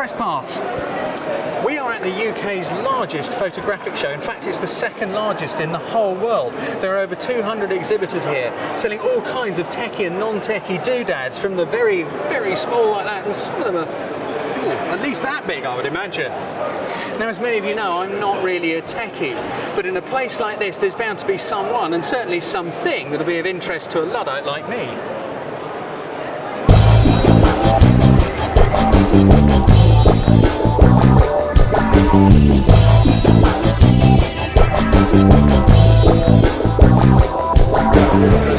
Press pass. We are at the UK's largest photographic show. In fact, it's the second largest in the whole world. There are over 200 exhibitors here selling all kinds of techie and non-techie doodads, from the very, very small like that, and some of them are at least that big, I would imagine. Now, as many of you know, I'm not really a techie, but in a place like this, there's bound to be someone, and certainly something, that'll be of interest to a Luddite like me.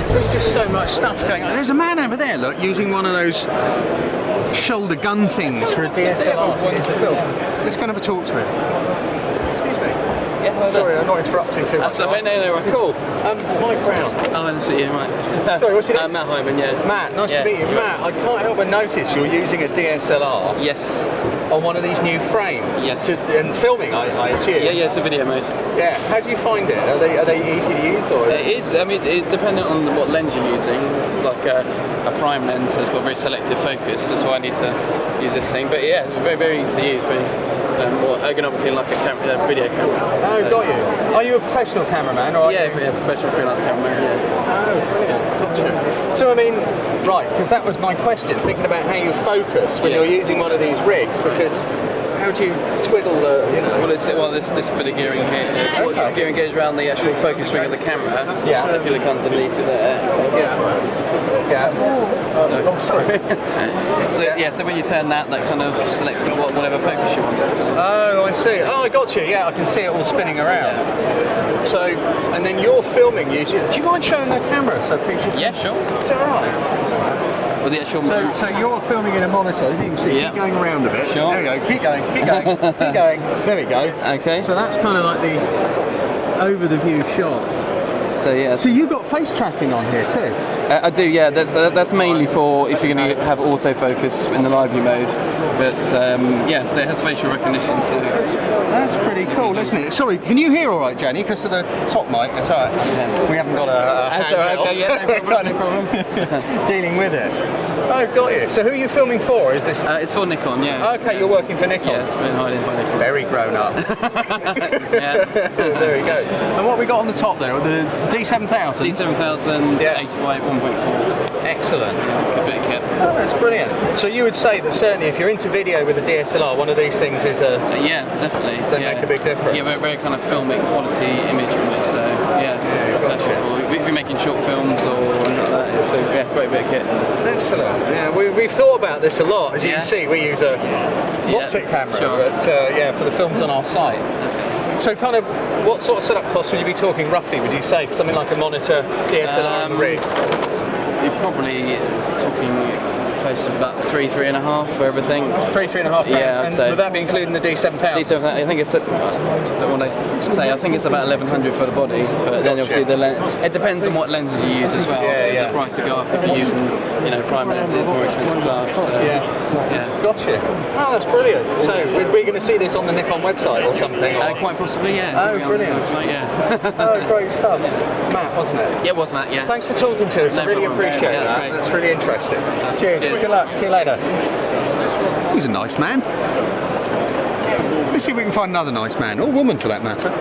There's just so much stuff going on. There's a man over there, look, using one of those shoulder gun things for a DSLR to film. Let's go and have a talk to him. Excuse me. Yeah, sorry, I'm not interrupting too much. That's no. Cool. Mike Browne. Oh, that's it, yeah, right. Sorry, what's your name? Matt Hyman, yeah. Matt, nice to meet you. Matt, I can't help but notice you're using a DSLR. Yes. On one of these new frames. Yes. And filming, I assume. Yeah, it's a video mode. Yeah. How do you find it? Are they easy to use, or? It is. I mean, depending on what lens you're using. This is like a prime lens, so it's got very selective focus. That's why I need to use this thing. But yeah, very, very easy to use. More ergonomically like a video camera. Oh, got you. Are you a professional cameraman? Or yeah, professional freelance cameraman, yeah. Oh, brilliant. Gotcha. So, I mean, right, because that was my question, thinking about how you focus when you're using one of these rigs, because how do you twiddle the, you know? Well, this bit of gearing here. Okay. Gearing goes around the actual focus ring of the camera. Yeah. So if you look underneath there. Yeah. So when you turn that kind of selects whatever focus you want. Oh, I see. Oh, I got you. Yeah, I can see it all spinning around. Yeah. So, and then you're filming using. Do you mind showing the camera so people? Yeah, sure. Is that all right? With the actual. So you're filming in a monitor. If you can see, keep going around a bit. Sure. There we go. Keep going. Keep going. Keep going. There we go. Okay. So that's kind of like the over the view shot. So yeah. So you've got face tracking on here too. I do, yeah. That's mainly for if you're going to have autofocus in the live view mode. But yeah, so it has facial recognition. So that's pretty cool, isn't it? Sorry, can you hear all right, Jenny? Because of the top mic, it's all right. Yeah. We haven't got a that's all right. Okay, yeah, no problem. Dealing with it. Oh, got you. So who are you filming for? Is this? It's for Nikon, yeah. Okay, you're working for Nikon. Yeah, it's been hired by Nikon. Very grown up. Yeah. There we go. And what we got on the top there? The D7000. D7000 yeah. 85 1.4. Excellent. Yeah, a bit of kit. Oh, that's brilliant. So you would say that certainly if you're into video with a DSLR, one of these things is a... yeah, definitely. They make a big difference. Yeah, very kind of filmic quality image from it, so yeah. We'll be making short films or anything like that, so yeah, great bit of kit. Excellent. Yeah, we've thought about this a lot. As you can see, we use a what's-it camera, but yeah, for the films on our site. So kind of, what sort of setup costs would you be talking roughly, would you say, for something like a monitor, DSLR and rig? You're probably talking close to about 3.5 for everything. 3.5. Yeah, I'd say. Would that be including the D7000? D7000, I think it's. I don't want to say. I think it's about 1,100 for the body, but then obviously the lens. It depends on what lenses you use as well. The price will go up if you're using, prime lenses, more expensive glass. So, yeah. Gotcha. Oh, that's brilliant. So we're going to see this on the Nikon website or something? Quite possibly, yeah. Oh, brilliant. On the website, yeah. Oh, great stuff. Matt, wasn't it? Yeah, it was Matt. Yeah. Thanks for talking to us. No I really problem. appreciate That's that. great. That's really interesting. Cheers. Good luck. See you later. He's a nice man. Let's see if we can find another nice man, or woman for that matter.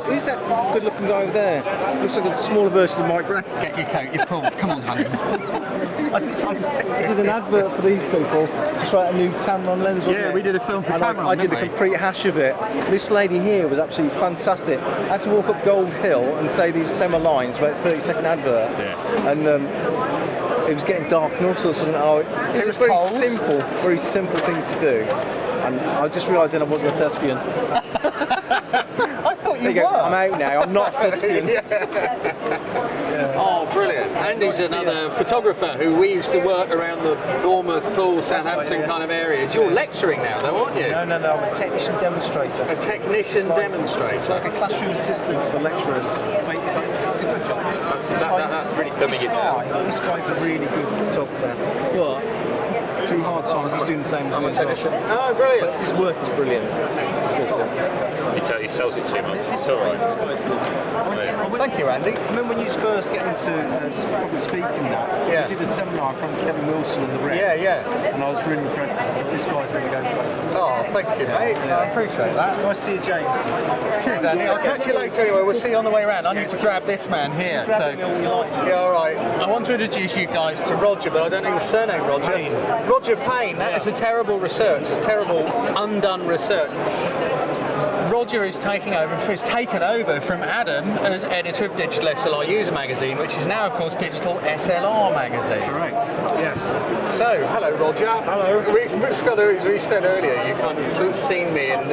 Who's that good-looking guy over there? Looks like a smaller version of Mike Browne. Get your coat, you've pulled. Come on, honey. I did an advert for these people to try a new Tamron lens, wasn't it? We did a film for Tamron. I did the complete hash of it. This lady here was absolutely fantastic. I had to walk up Gold Hill and say these similar lines, about 30-second advert. Yeah. And it was getting dark and all sorts, wasn't it? It was very simple thing to do. And I just realised then I wasn't a thespian. I thought you were. I'm out now, I'm not a thespian. Oh, brilliant. Andy's another photographer who we used to work around the Bournemouth, Poole, Southampton kind of areas. You're lecturing now though, aren't you? No, I'm a technician demonstrator. A technician demonstrator? It's like a classroom assistant for lecturers. It's a good job. That's really dumbing it down. This guy's a really good photographer, but through hard times. He's doing the same as me. Oh, brilliant. His work is brilliant. He sells it too much. It's all right. This guy's good. Thank you, Andy. I remember when you first get into public speaking now, Yeah. you did a seminar from Kevin Wilson and the rest. Yeah. And I was really impressed. I thought this guy's going to go places. Oh, thank you, mate. I appreciate that. Nice to see you, Jane. Cheers, Andy. I'll catch you later anyway. We'll see you on the way around. I need to grab this man here. Grab him all you like. Yeah, all right. I want to introduce you guys to Roger, but I don't know your surname, Roger. Payne. Roger Payne. That is a terrible research, terrible undone research. Roger is taken over from Adam as editor of Digital SLR User Magazine, which is now, of course, Digital SLR Magazine. Correct. Yes. So, hello, Roger. Hello. We said earlier, you kind of seen me in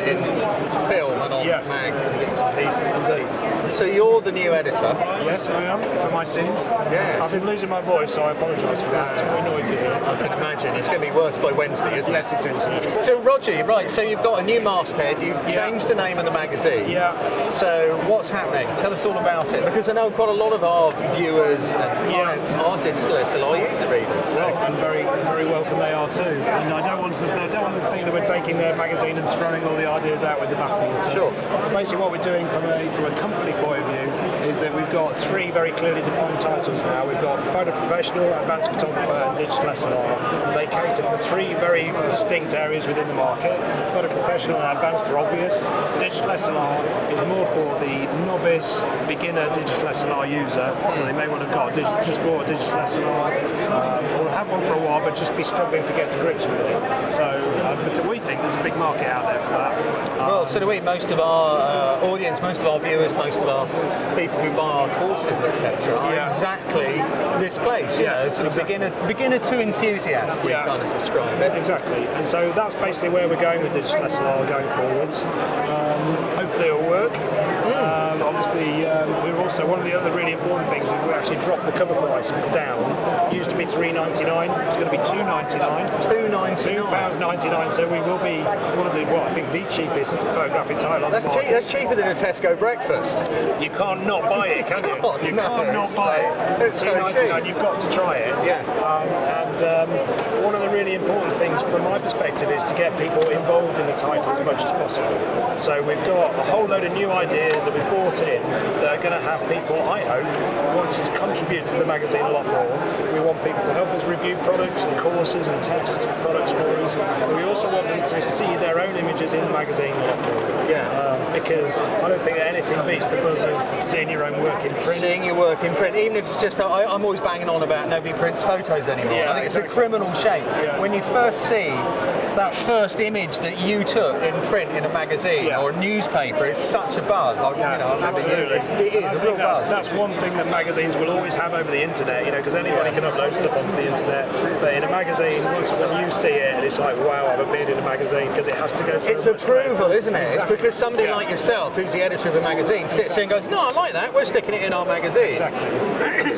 film and on Yes. mags and bits and pieces. So you're the new editor. Yes, I am. For my sins. Yeah. I've been losing my voice, so I apologise for that. It's very noisy here. I can imagine it's going to be worse by Wednesday, isn't it? Yes, it is. So, Roger, right, so you've got a new masthead, you've changed the name of the magazine. Yeah. So, what's happening? Tell us all about it, because I know quite a lot of our viewers and clients are digital SLR user readers. So. And very, very welcome they are too. And I don't want them to think that we're taking their magazine and throwing all the ideas out with the bathwater. Sure. Basically, what we're doing from a company point of view is that we've got three very clearly defined titles now. We've got Photo Professional, Advanced Photographer, and Digital SLR. And they cater for three very distinct areas within the market. Photo Professional and Advanced are obvious. Digital SLR is more for the novice, beginner digital SLR user. So they may well have got just bought a digital SLR, or have one for a while, but just be struggling to get to grips with it. So, but we think there's a big market out there for that. Well, so do we. Most of our audience, most of our viewers, most of our people who buy our courses, etc., are exactly this place. You know, sort of beginner to enthusiast. We kind of describe it. Exactly, and so that's basically where we're going with digital SLR going forwards. Hopefully it'll work. Obviously, we're also one of the other really important things is we actually dropped the cover price down. It used to be £3.99. It's going to be £2.99. £2.99. So we will be one of the, I think the cheapest photographic title on the market. That's cheaper than a Tesco breakfast. You can't not buy it, can you? You can't not buy it. It's so £2.99. cheap. You've got to try it. Yeah. And one of the really important things from my perspective is to get people involved in the title as much as possible. So we've got a whole load of new ideas that we've brought in that are going to have people, I hope, wanting to contribute to the magazine a lot more. We want people to help us review products and courses and test products for us. But we also want them to see their own images in the magazine a lot more. Because I don't think that anything beats the buzz of seeing your own work in print. Seeing your work in print, even if it's just, I'm always banging on about nobody prints photos anymore. I think it's a criminal shame. When you first see that first image that you took in print in a magazine or a newspaper, it's such a buzz. It is a real buzz. That's one thing that magazines will always have over the internet, because anybody can upload stuff onto the internet. But in a magazine, when you see it, it's like, wow, I've appeared in a magazine, because it has to go through. It's approval, isn't it? Exactly. It's because somebody like yourself, who's the editor of a magazine, sits there and goes, no, I like that, we're sticking it in our magazine. Exactly.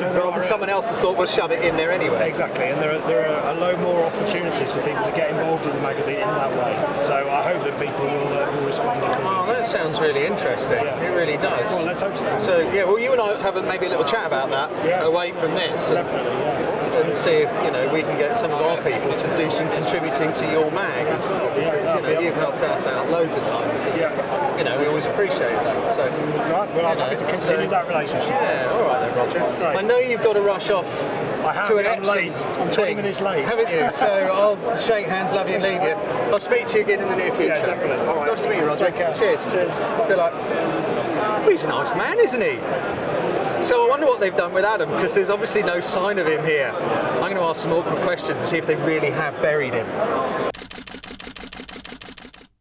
Rather someone else has thought, we'll shove it in there anyway. Exactly, and there are a load more opportunities for people to get involved in the magazine in that way. So I hope that people will respond accordingly. Oh, that sounds really interesting. It really does. Well, let's hope so. So, well, you and I ought to have maybe a little chat about that away from this. Definitely, And see if we can get some of our people to do some contributing to your mag as well. Because you've helped us out loads of times. And, we always appreciate that. So, right, well, I'm happy to continue that relationship. Yeah, all right then, Roger. Right. I know you've got to rush off. I have. To an I'm late. I'm 20 minutes late. Haven't you? So I'll shake hands, love you, and leave you. I'll speak to you again in the near future. Yeah, definitely. All right. Nice to meet you, Roger. Take care. Cheers. Cheers. Good luck. Well, he's a nice man, isn't he? So I wonder what they've done with Adam, because there's obviously no sign of him here. I'm going to ask some awkward questions to see if they really have buried him.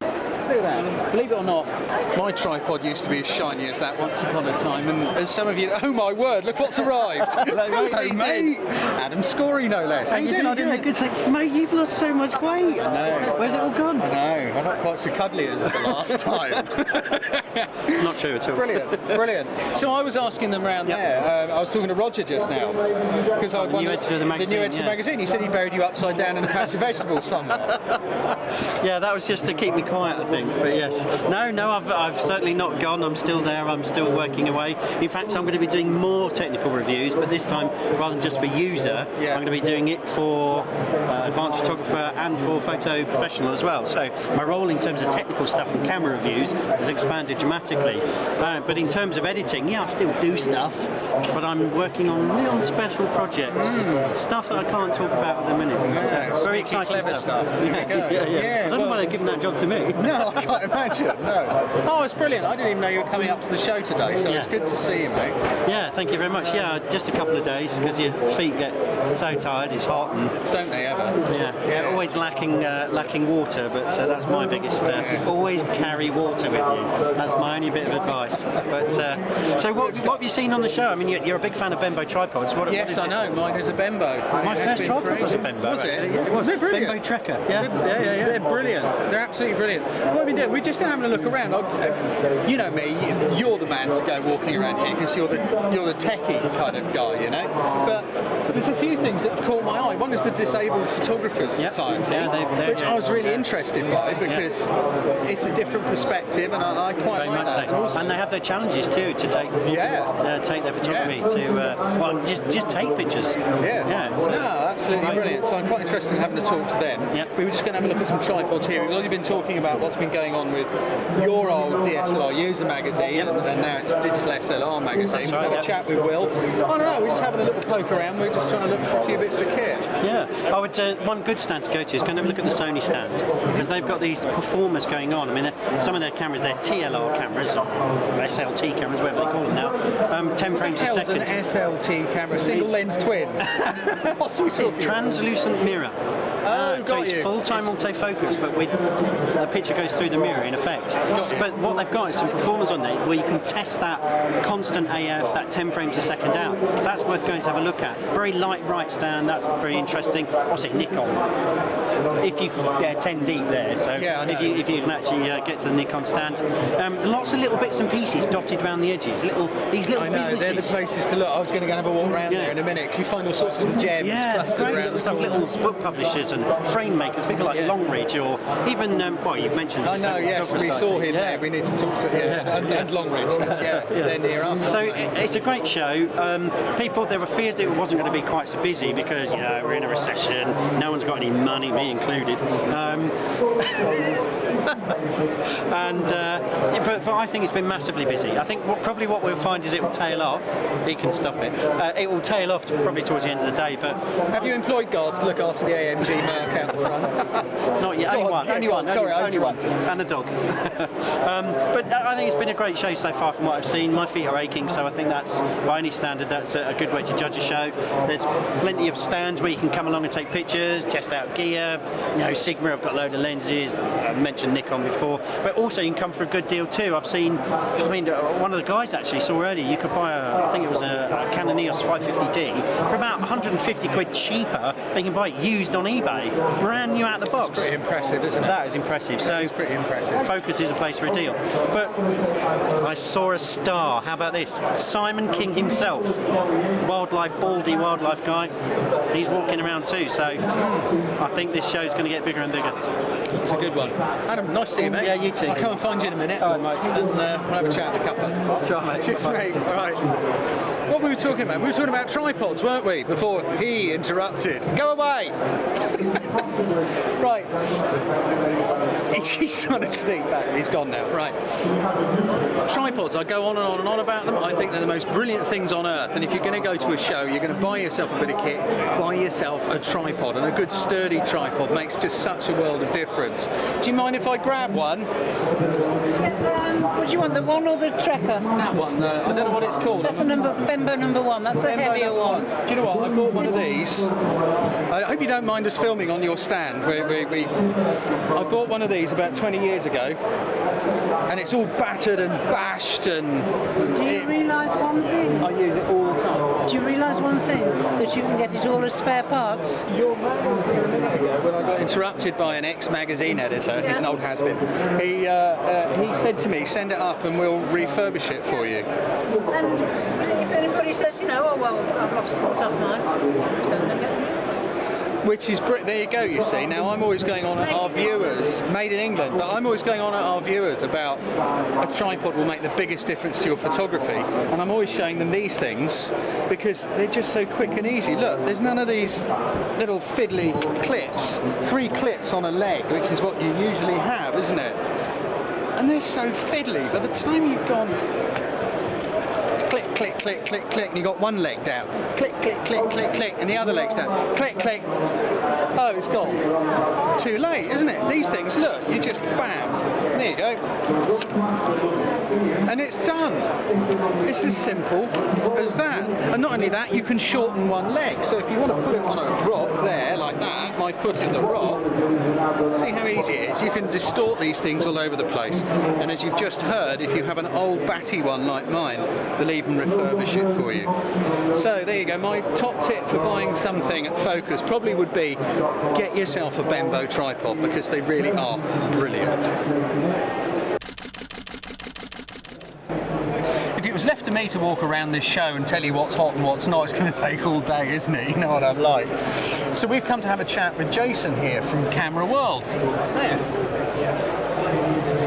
Look at that. Believe it or not, my tripod used to be as shiny as that once upon a time, and as some of you, oh my word, look what's arrived. Hello, mate. Adam Scory, no less. How you doing? Good, thanks. Mate, you've lost so much weight. I know. Where's it all gone? I know. I'm not quite so cuddly as the last time. It's not true at all. Brilliant. So I was asking them around there. I was talking to Roger just now because I the new editor of the magazine. The new editor of the magazine. He said he buried you upside down in a patch of vegetables somewhere. Yeah, that was just to keep me quiet, I think. But yes, no, I've certainly not gone. I'm still there. I'm still working away. In fact, I'm going to be doing more technical reviews, but this time, rather than just for user, I'm going to be doing it for advanced photographer and for photo professional as well. So my role in terms of technical stuff and camera reviews has expanded dramatically. But in terms of editing, yeah, I still do stuff, but I'm working on little special projects, stuff that I can't talk about at the minute. Very exciting stuff. Yeah. I don't know why they're giving that job to me. No, I can't imagine. No. Oh, it's brilliant. I didn't even know you were coming up to the show today, so it's good to see you, mate. Yeah, thank you very much. Yeah, just a couple of days because your feet get so tired. It's hot and don't they ever? Yeah. Always lacking water, but that's my biggest. Always carry water with you. That's my only bit of advice. But so what have you seen on the show? I mean, you're a big fan of Bembo tripods. What yes, is I know. Mine is a Bembo. My first tripod was a Bembo. Was it? Actually. Yeah, it was. They're brilliant. Bembo Trekker. Yeah. They're brilliant. They're absolutely brilliant. What have we been doing? We've just been having a look around. You know me. You're the man to go walking around here because you're the techie kind of guy, you know. But there's a few things that have caught my eye. One is the Disabled Photographers Society, which I was really interested by because it's a different perspective, and I quite like that. And they have their challenges too to take their photography to just take pictures. Absolutely brilliant. So I'm quite interested in having a talk to them. We were just going to have a look at some tripods here. We've already been talking about what's been going on with your old DSLR user magazine, and now it's Digital SLR magazine. We've had a chat with Will. I don't know, we're just having a little poke around. We're just trying to look for a few bits of kit. Yeah, I would. One good stand to go to is go and have a look at the Sony stand because they've got these performers going on. I mean, some of their cameras, they're TLR cameras, SLT cameras, whatever they call them now. 10 frames a second. An SLT camera, single lens twin. What's It's translucent mirror. So it's full-time autofocus, but with the picture goes through the mirror in effect. But what they've got is some performance on there where you can test that constant AF, that 10 frames a second out. So that's worth going to have a look at. Very light right stand, that's very interesting. What's it, Nikon? If you can 10 deep there, so if you can actually get to the Nikon stand. Lots of little bits and pieces dotted around the edges. These little businesses. They're the places to look. I was going to go and have a walk around there in a minute because you find all sorts of gems clustered around stuff. Little book publishers and frame makers, people like Longridge, or even you've mentioned. I know. Yes, we saw him there. We need to talk to and Longridge. They're near us. So it's a great show. There were fears that it wasn't going to be quite so busy because we're in a recession. No one's got any money, me included. But I think it's been massively busy. I think probably what we'll find is it will tail off. He can stop it. It will tail off probably towards the end of the day. But have you employed guards to look after the AMG mark out the front? Not yet. Only one. And a dog. But I think it's been a great show so far from what I've seen. My feet are aching, so I think that's, by any standard, that's a good way to judge a show. There's plenty of stands where you can come along and take pictures, test out gear. Sigma have got a load of lenses. I mentioned Nikon before, but also you can come for a good deal too. One of the guys actually saw earlier, you could buy I think it was a Canon EOS 550D for about 150 quid cheaper than you can buy it used on eBay, brand new out of the box. That's pretty impressive, isn't it? That is impressive. So it's pretty impressive. Focus is a place for a deal. But I saw a star. How about this? Simon King himself, baldy wildlife guy. He's walking around too. So I think this show's going to get bigger and bigger. It's a good one. Adam, nice to see you, mate. Yeah, you too. I'll come and find you in a minute. All right, mate. And we'll have a chat in a couple. Sure, mate. Cheers, mate. All right. What were we talking about? We were talking about tripods, weren't we? Before he interrupted. Go away! Right. He's trying to sneak back. He's gone now. Right. Tripods, I go on and on and on about them. I think they're the most brilliant things on earth. And if you're going to go to a show, you're going to buy yourself a bit of kit, buy yourself a tripod. And a good sturdy tripod makes just such a world of difference. Do you mind if I grab one? What do you want, the one or the Trekker? That one. I don't know what it's called. That's a Bembo number one. That's the heavier one. Do you know what? I bought one of these. I hope you don't mind us filming on your stand. I bought one of these about 20 years ago, and it's all battered and bashed. And do you realise one thing? I use it all the time. Do you realise one thing? That you can get it all as spare parts. Your man here a minute ago, when I got interrupted by an ex-magazine editor, he's an old has-been. He said to me, "Send it up, and we'll refurbish it for you." And if anybody says, oh well, I've lost the foot off mine, send them again. Which is, there you go, you see. Now I'm always going on at our viewers, made in England, but I'm always going on at our viewers about a tripod will make the biggest difference to your photography. And I'm always showing them these things because they're just so quick and easy. Look, there's none of these little fiddly clips. 3 clips on a leg, which is what you usually have, isn't it? And they're so fiddly. By the time you've gone click, click, click, click, click, and you've got one leg down. Click, click, click, click, click, and the other leg's down. Click, click. Oh, it's gone. Too late, isn't it? These things, look, you just bam. There you go. And it's done. It's as simple as that. And not only that, you can shorten one leg. So if you want to put it on a rock there, like that, my foot is a rock, see how easy it is? You can distort these things all over the place. And as you've just heard, if you have an old batty one like mine, they'll even refurbish it for you. So there you go. My top tip for buying something at Focus probably would be get yourself a Bembo tripod because they really are brilliant. If it was left to me to walk around this show and tell you what's hot and what's not, it's going to take all day, isn't it? You know what I'm like. So we've come to have a chat with Jason here from Camera World. There.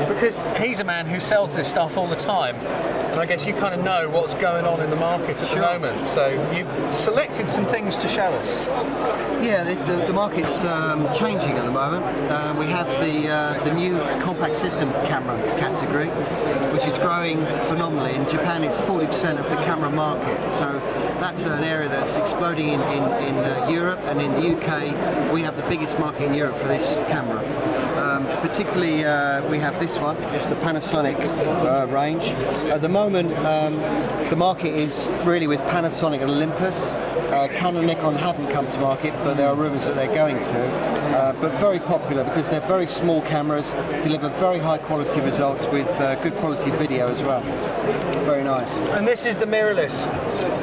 Because he's a man who sells this stuff all the time. And I guess you kind of know what's going on in the market at the moment. So you've selected some things to show us. Yeah, the market's changing at the moment. We have the new compact system camera category, which is growing phenomenally. In Japan, it's 40% of the camera market. So that's an area that's exploding in Europe, and in the UK, we have the biggest market in Europe for this camera. Particularly, we have this one. It's the Panasonic range. At the moment, the market is really with Panasonic and Olympus. Canon and Nikon haven't come to market, but there are rumours that they're going to. But very popular because they're very small cameras, deliver very high quality results with good quality video as well. Very nice. And this is the mirrorless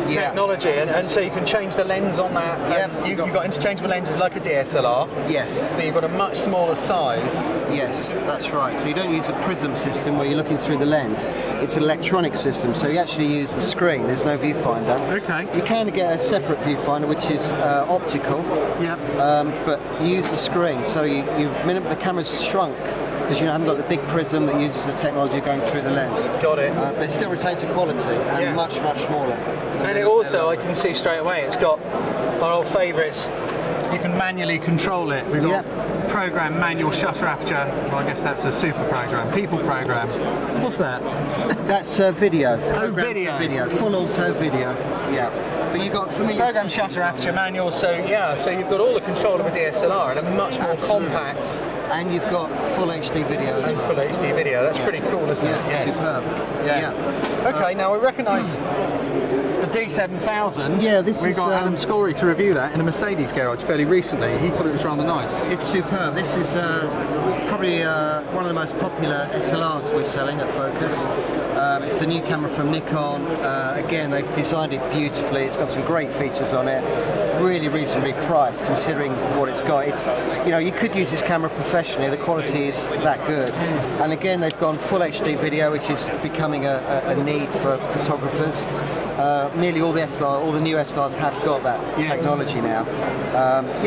technology, and so you can change the lens on that. Yeah, you've got interchangeable lenses like a DSLR. Yes. But you've got a much smaller size. Yes, that's right. So you don't use a prism system where you're looking through the lens. It's an electronic system, so you actually use the screen. There's no viewfinder. Okay. You can get a separate viewfinder, which is optical. Yeah. But you use the screen, so the camera's shrunk because you haven't got the big prism that uses the technology going through the lens. Got it. But it still retains the quality and much smaller. And it also, I can see straight away, it's got our old favourites. You can manually control it. We've got program manual shutter aperture. Well, I guess that's a super program. People program. What's that? That's video. Oh, video. Video. Full auto video. Yeah. But you got familiar program shutter aperture manual. So so you've got all the control of a DSLR and a much more compact. And you've got full HD video as well. Full HD video. That's pretty cool, isn't it? Yes. Superb. Yeah. Okay. Now we recognise the D7000. Yeah, We've got Adam Scory to review that in a Mercedes garage fairly recently. He thought it was rather nice. It's superb. This is probably one of the most popular SLRs we're selling at Focus. It's the new camera from Nikon. Again, they've designed it beautifully. It's got some great features on it. Really reasonably priced considering what it's got. It's, you could use this camera professionally. The quality is that good. And again, they've gone full HD video, which is becoming a need for photographers. Nearly all the new SLRs have got that technology now.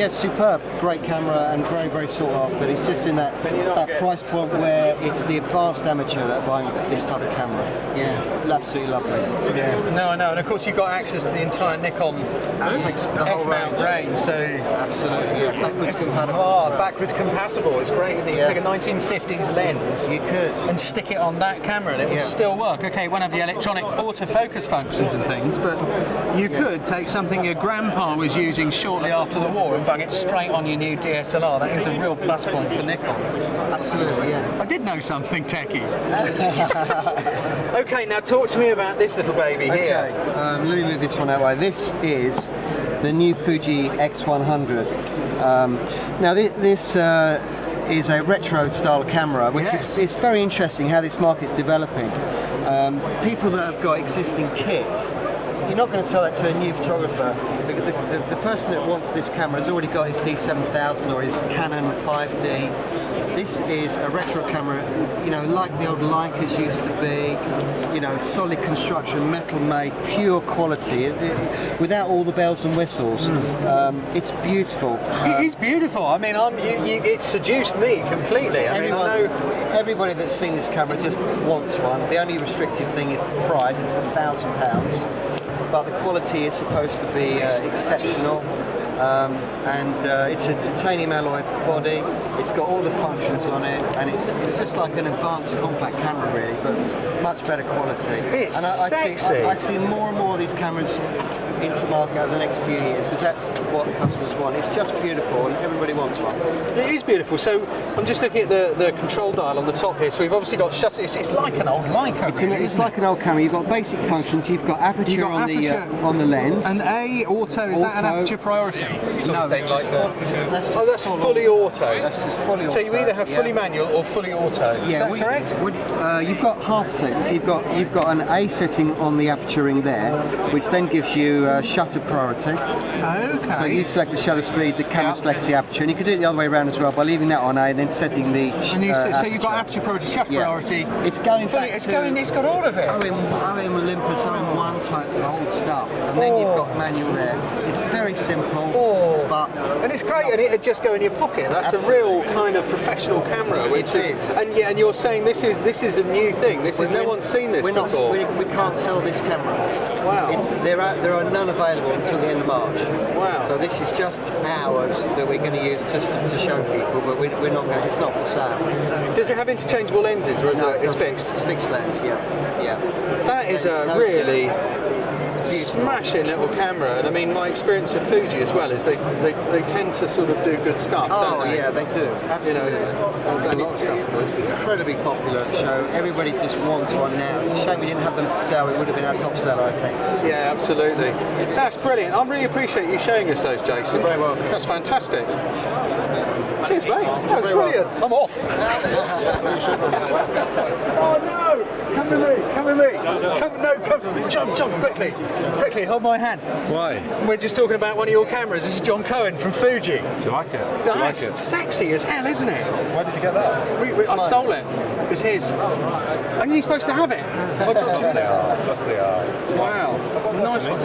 Superb, great camera and very, very sought after. It's just in that price point where it's the advanced amateur that are buying this type of camera. Yeah, absolutely lovely. Yeah, no, I know, and of course you've got access to the entire Nikon F-mount range, so absolutely, backwards compatible. Backwards compatible. It's great, isn't it? You take a 1950s lens, you could, and stick it on that camera, and it will still work. Okay, it won't have the electronic autofocus functions and things, but you could take something your grandpa was using shortly after the war and bung it straight on your new DSLR. That is a real plus point for Nikon. Absolutely, yeah. I did know something techie. Okay, now talk to me about this little baby here. Let me move this one out of the way. This is the new Fuji X100. Now this is a retro style camera, which is very interesting how this market's developing. People that have got existing kit, you're not going to sell that to a new photographer the person that wants this camera has already got his D7000 or his Canon 5D. This is a retro camera, you know, like the old Leicas used to be, you know, solid construction, metal made, pure quality, without all the bells and whistles. It's beautiful. It is beautiful. I mean, it seduced me completely. I know everybody that's seen this camera just wants one. The only restrictive thing is the price. It's £1,000, but the quality is supposed to be exceptional. It's a titanium alloy body. It's got all the functions on it, and it's just like an advanced compact camera, really, but much better quality. It's sexy. I see more and more of these cameras into market over the next few years because that's what customers want. It's just beautiful, and everybody wants one. It is beautiful. So I'm just looking at the control dial on the top here. So we've obviously got shutter. It's like an old Leica. It's like an old camera. You've got basic functions. You've got aperture on the lens. And auto, is that an aperture priority? No, thing like that. That's fully auto. That's just fully auto. So you either have fully manual or fully auto. Is that correct? You've got half setting. You've got an A setting on the aperture ring there, which then gives you shutter priority. Okay. So you select the shutter speed, the camera selects the aperture, and you can do it the other way around as well by leaving that on A and then setting the. So you've got aperture priority, shutter priority. It's going fully, back it's got all of it. OM Olympus, OM1 type old stuff, and then you've got manual there. It's very simple, and it's great, and it'd just go in your pocket. That's a real kind of professional camera, which is. And you're saying this is a new thing. No one's seen this before. We can't sell this camera. Wow. There are none available until the end of March. Wow. So this is just ours that we're going to use just to show people, but we're not going. It's not for sale. Does it have interchangeable lenses, or is it's fixed? It's fixed lens. Yeah. That is a really smashing little camera, and I mean my experience of Fuji as well is they tend to sort of do good stuff. Don't they? Yeah, they do. Absolutely. And it's incredibly popular at the show. Everybody just wants one now. It's a shame we didn't have them to sell. It would have been our top seller, I think. Yeah, absolutely. That's brilliant. I really appreciate you showing us those, Jason. You're very welcome. That's fantastic. Cheers, mate. That was brilliant. I'm off. Oh no! Come with me. Come, jump quickly. Hold my hand. Why? We're just talking about one of your cameras. This is John Cohen from Fuji. Do you like it? That's sexy as hell, isn't it? Why did you get that? I stole it. It's his. Are you supposed to have it? Yes, they are. Wow. Nice one.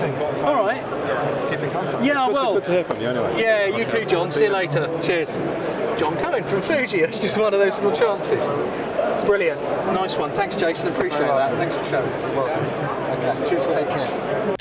All right. Keep in contact. Yeah, Good to hear from you anyway. Yeah, you too, John. See you later. Cheers. John Cohen from Fuji. That's just one of those little chances. Brilliant. Nice one. Thanks, Jason. Appreciate that. Thanks for showing us. Okay. Cheers. Take care.